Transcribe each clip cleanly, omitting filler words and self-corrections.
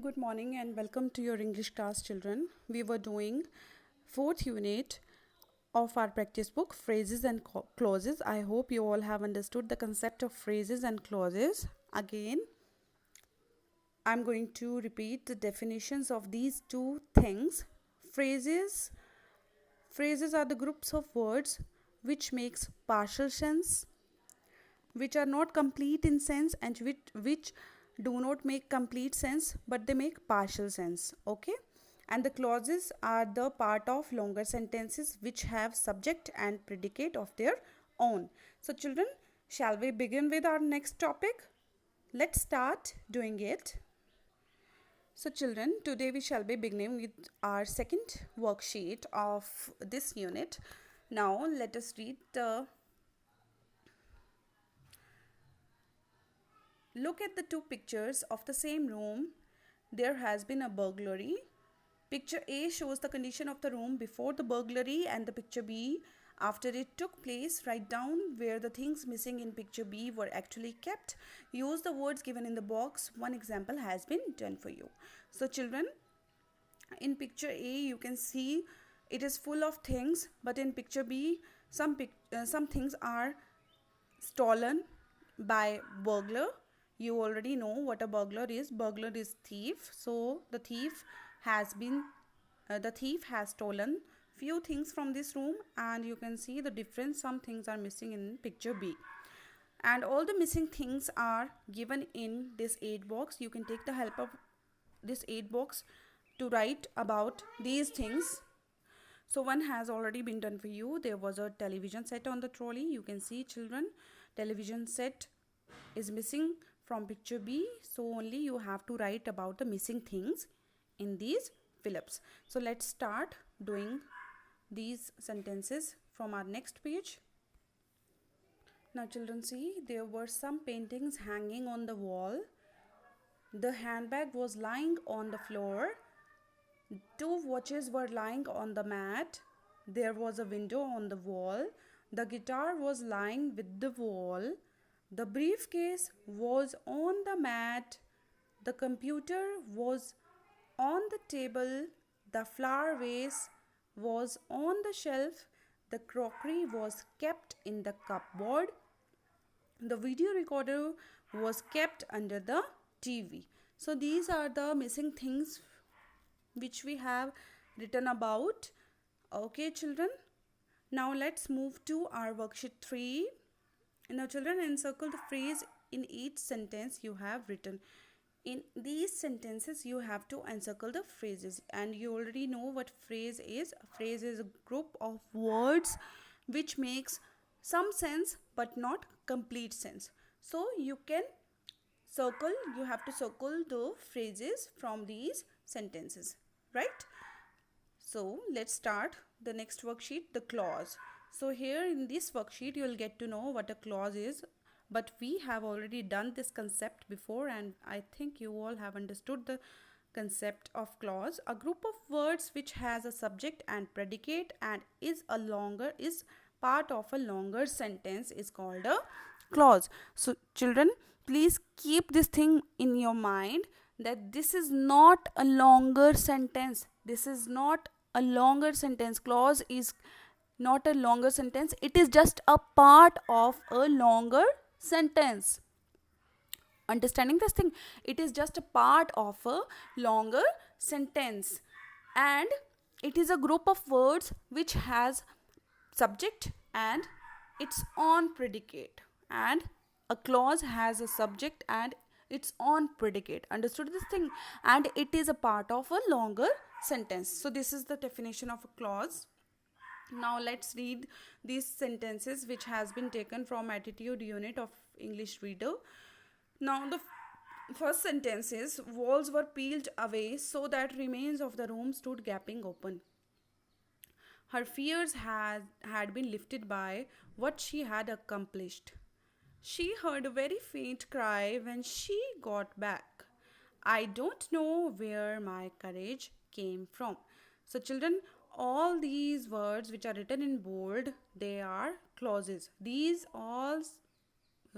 Good morning and welcome to your English class, children. We were doing fourth unit of our practice book, phrases and clauses. I hope you all have understood the concept of phrases and clauses. Again, I'm going to repeat the definitions of these two things. Phrases phrases are the groups of words which makes partial sense, which are not complete in sense, and which do not make complete sense but they make partial sense. Okay, and the clauses are the part of longer sentences which have subject and predicate of their own. So children, shall we begin with our next topic? Let's start doing it. So children, today we shall be beginning with our second worksheet of this unit. Now let us read the Look at the two pictures of the same room. There has been a burglary. Picture A shows the condition of the room before the burglary, and the picture B after it took place. Write down where the things missing in picture B were actually kept. Use the words given in the box. One example has been done for you. So children, in picture A you can see it is full of things, but in picture B some things are stolen by burglar. You already know what a burglar is. Burglar is thief. So the thief has stolen few things from this room, and you can see the difference. Some things are missing in picture B, and all the missing things are given in this aid box. You can take the help of this aid box to write about these things. So one has already been done for you. There was a television set on the trolley. You can see, children, television set is missing from picture B. So only you have to write about the missing things in these fill-ups. So let's start doing these sentences from our next page. Now children, see, there were some paintings hanging on the wall. The handbag was lying on the floor. Two watches were lying on the mat. There was a window on the wall. The guitar was lying with the wall. The briefcase was on the mat. The computer was on the table. The flower vase was on the shelf. The crockery was kept in the cupboard. The video recorder was kept under the TV. So these are the missing things which we have written about. Okay children, now let's move to our worksheet 3. Now children, encircle the phrase in each sentence you have written. In these sentences you have to encircle the phrases, and you already know what phrase is. A phrase is a group of words which makes some sense but not complete sense. So you have to circle the phrases from these sentences, right? So let's start the next worksheet, the clause. So here in this worksheet you will get to know what a clause is, but we have already done this concept before, and I think you all have understood the concept of clause. A group of words which has a subject and predicate and is part of a longer sentence is called a clause. So children, please keep this thing in your mind that this is not a longer sentence. This is not a longer sentence. Clause is not a longer sentence. It is just a part of a longer sentence. Understanding this thing? It is just a part of a longer sentence, and it is a group of words which has subject and its own predicate, and a clause has a subject and its own predicate. Understood this thing? And it is a part of a longer sentence. So this is the definition of a clause. Now let's read these sentences which has been taken from attitude unit of English reader. Now the first sentence is, walls were peeled away so that remains of the room stood gaping open. Her fears had been lifted by what she had accomplished. She heard a very faint cry when she got back. I don't know where my courage came from. So children, all these words which are written in bold, they are clauses. These all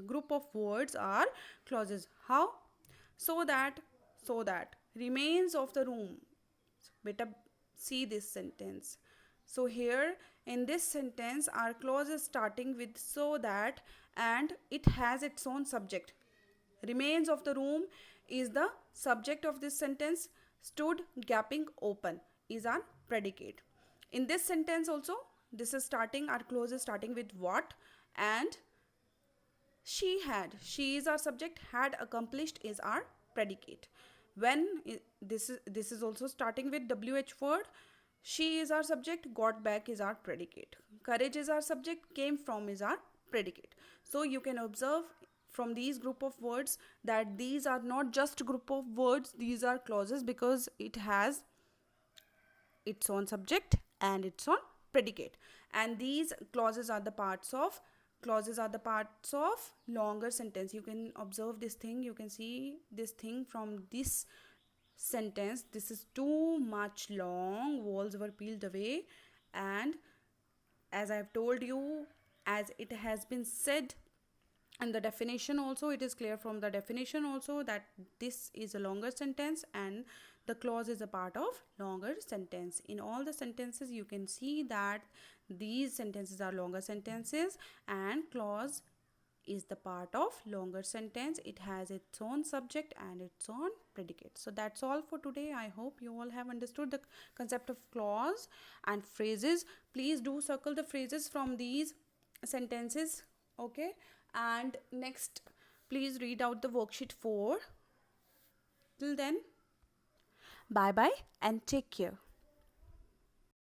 group of words are clauses. How? So that, remains of the room. Beta, see this sentence. So here in this sentence our clause is starting with so that, and it has its own subject. Remains of the room is the subject of this sentence. Stood gaping open is our predicate. In this sentence also, this is starting, our clause is starting with what, and she had, she is our subject, had accomplished is our predicate. When this is also starting with WH word, she is our subject, got back is our predicate. Courage is our subject, came from is our predicate. So you can observe from these group of words that these are not just group of words, these are clauses, because it has its own subject and its own predicate. And these clauses are the parts of longer sentence. You can observe this thing, you can see this thing from this sentence. This is too much long, walls were peeled away, and as I have told you, as it has been said, and the definition also, it is clear from the definition also that this is a longer sentence and the clause is a part of longer sentence. In all the sentences you can see that these sentences are longer sentences and clause is the part of longer sentence. It has its own subject and its own predicate. So that's all for today. I hope you all have understood the concept of clause and phrases. Please do circle the phrases from these sentences, okay? And next, please read out the worksheet 4. Till then, bye bye and take care.